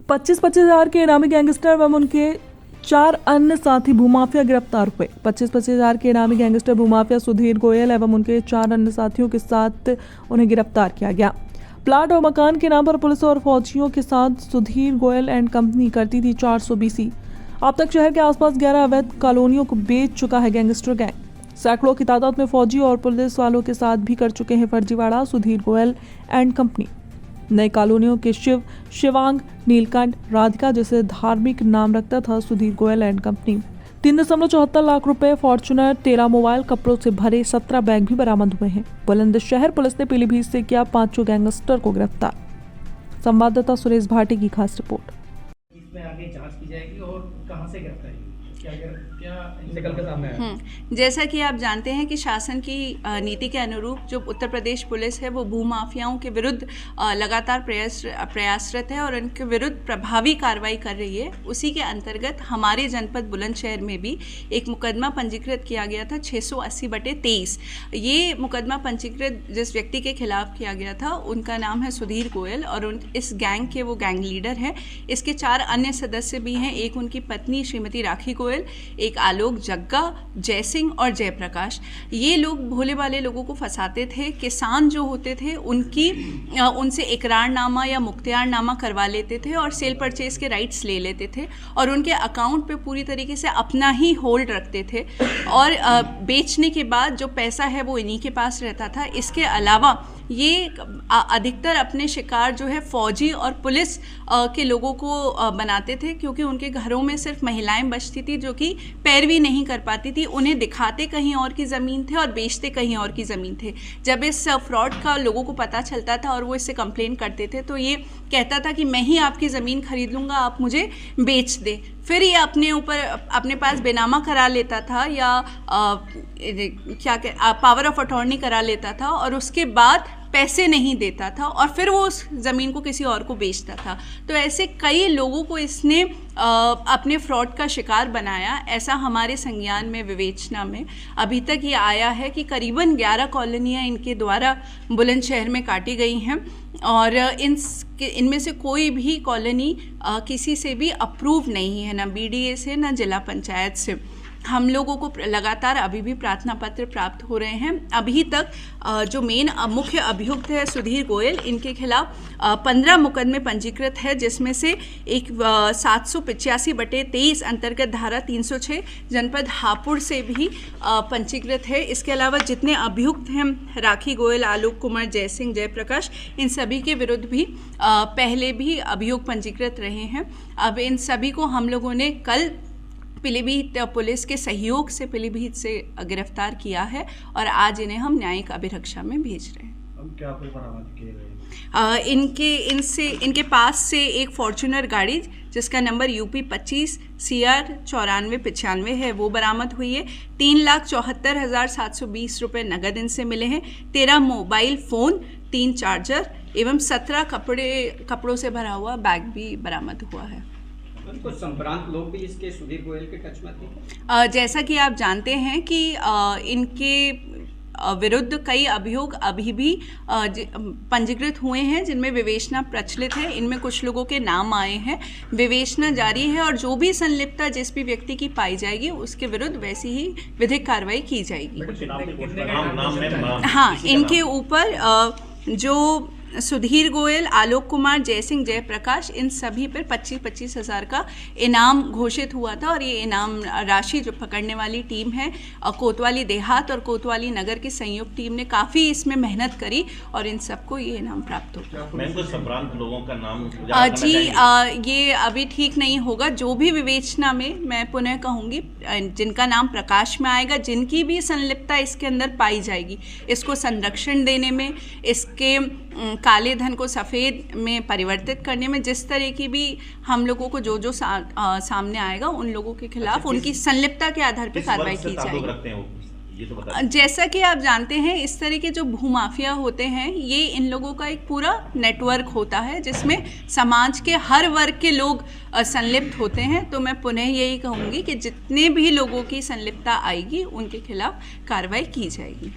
25-25 हज़ार के इनामी गैंगस्टर एवं उनके 4 अन्य साथी भूमाफिया गिरफ्तार हुए। 25-25 हज़ार के इनामी गैंगस्टर भूमाफिया सुधीर गोयल एवं उनके 4 अन्य साथियों के साथ उन्हें गिरफ्तार किया गया। प्लाट और मकान के नाम पर पुलिस और फौजियों के साथ सुधीर गोयल एंड कंपनी करती थी 400 BC। अब तक शहर के आसपास 11 अवैध कॉलोनियों को बेच चुका है गैंगस्टर गैंग। सैकड़ों की तादाद में फौजी और पुलिस वालों के साथ भी कर चुके हैं फर्जीवाड़ा सुधीर गोयल एंड कंपनी। नई कॉलोनियों के शिवांग, नीलकंठ, राधिका जैसे धार्मिक नाम रखता था सुधीर गोयल एंड कंपनी। 3.74 लाख रुपए, फॉर्च्यूनर, 13 मोबाइल, कपड़ों से भरे 17 बैग भी बरामद हुए हैं। बुलंदशहर पुलिस ने पीलीभीत से किया 5 गैंगस्टर को गिरफ्तार। संवाददाता सुरेश भाटी की खास रिपोर्ट। इसमें आगे जांच की जाएगी और कहां से गिरफ्तारी क्या निकल के सामने आया? जैसा कि आप जानते हैं कि शासन की नीति के अनुरूप जो उत्तर प्रदेश पुलिस है वो भूमाफियाओं के विरुद्ध लगातार प्रयासरत है और उनके विरुद्ध प्रभावी कार्रवाई कर रही है। उसी के अंतर्गत हमारे जनपद बुलंदशहर में भी एक मुकदमा पंजीकृत किया गया था 680/23। ये मुकदमा पंजीकृत जिस व्यक्ति के खिलाफ किया गया था उनका नाम है सुधीर गोयल और इस गैंग के वो गैंग लीडर हैं। इसके 4 अन्य सदस्य भी हैं। एक उनकी पत्नी श्रीमती राखी गोयल, एक आलोक जग्गा, जय सिंह और जयप्रकाश। ये लोग भोले भाले लोगों को फंसाते थे। किसान जो होते थे उनसे इकरारनामा या मुख्तियारनामा करवा लेते थे और सेल परचेज के राइट्स ले लेते थे और उनके अकाउंट पे पूरी तरीके से अपना ही होल्ड रखते थे और बेचने के बाद जो पैसा है वो इन्हीं के पास रहता था। इसके अलावा ये अधिकतर अपने शिकार जो है फौजी और पुलिस के लोगों को बनाते थे, क्योंकि उनके घरों में सिर्फ महिलाएं बचती थी जो कि पैरवी नहीं कर पाती थी। उन्हें दिखाते कहीं और की ज़मीन थे और बेचते कहीं और की ज़मीन थे। जब इस फ्रॉड का लोगों को पता चलता था और वो इससे कंप्लेन करते थे तो ये कहता था कि मैं ही आपकी ज़मीन खरीद लूँगा, आप मुझे बेच दे। फिर ये अपने पास बेनामा करा लेता था या पावर ऑफ अटॉर्नी करा लेता था और उसके बाद पैसे नहीं देता था और फिर वो उस ज़मीन को किसी और को बेचता था। तो ऐसे कई लोगों को इसने अपने फ्रॉड का शिकार बनाया। ऐसा हमारे संज्ञान में, विवेचना में अभी तक ये आया है कि करीबन 11 कॉलोनियाँ इनके द्वारा बुलंदशहर में काटी गई हैं और इनमें से कोई भी कॉलोनी किसी से भी अप्रूव नहीं है, ना BDA से ना जिला पंचायत से। हम लोगों को लगातार अभी भी प्रार्थना पत्र प्राप्त हो रहे हैं। अभी तक जो मेन मुख्य अभियुक्त है सुधीर गोयल, इनके खिलाफ 15 मुकदमे पंजीकृत है, जिसमें से एक 785/23 अंतर्गत धारा 306 जनपद हापुड़ से भी पंजीकृत है। इसके अलावा जितने अभियुक्त हैं राखी गोयल, आलोक कुमार, जय सिंह, जयप्रकाश, इन सभी के विरुद्ध भी पहले भी अभियोग पंजीकृत रहे हैं। अब इन सभी को हम लोगों ने कल पीलीभीत पुलिस के सहयोग से पीलीभीत से गिरफ्तार किया है और आज इन्हें हम न्यायिक अभिरक्षा में भेज रहे हैं। अब क्या बरामद किए गए? इनके पास से एक फॉर्च्यूनर गाड़ी जिसका नंबर UP 25 CR 9495 है वो बरामद हुई है। 3,74,720 रुपये नगद इनसे मिले हैं। 13 मोबाइल फ़ोन, 3 चार्जर एवं 17 कपड़ों से भरा हुआ बैग भी बरामद हुआ है। कुछ संभ्रांत लोग भी इसके सुधीर गोयल के टच में थे। जैसा कि आप जानते हैं कि इनके विरुद्ध कई अभियोग अभी भी पंजीकृत हुए हैं जिनमें विवेचना प्रचलित है। इनमें कुछ लोगों के नाम आए हैं, विवेचना जारी है और जो भी संलिप्तता जिस भी व्यक्ति की पाई जाएगी उसके विरुद्ध वैसी ही विधिक कार्रवाई की जाएगी। हाँ, इनके ऊपर जो सुधीर गोयल, आलोक कुमार, जय सिंह, जयप्रकाश, इन सभी पर 25-25 हज़ार का इनाम घोषित हुआ था और ये इनाम राशि जो पकड़ने वाली टीम है कोतवाली देहात और कोतवाली नगर की संयुक्त टीम ने काफ़ी इसमें मेहनत करी और इन सबको ये इनाम प्राप्त हो गया। मैं तो संभ्रांत लोगों का नाम ये अभी ठीक नहीं होगा। जो भी विवेचना में मैं पुनः कहूँगी जिनका नाम प्रकाश में आएगा, जिनकी भी संलिप्तता इसके अंदर पाई जाएगी, इसको संरक्षण देने में, इसके काले धन को सफ़ेद में परिवर्तित करने में, जिस तरह की भी हम लोगों को जो सामने आएगा उन लोगों के खिलाफ उनकी संलिप्तता के आधार पर कार्रवाई की जाएगी। जैसा कि आप जानते हैं इस तरह के जो भूमाफिया होते हैं ये इन लोगों का एक पूरा नेटवर्क होता है जिसमें समाज के हर वर्ग के लोग संलिप्त होते हैं। तो मैं पुनः यही कहूँगी कि जितने भी लोगों की संलिप्तता आएगी उनके खिलाफ कार्रवाई की जाएगी।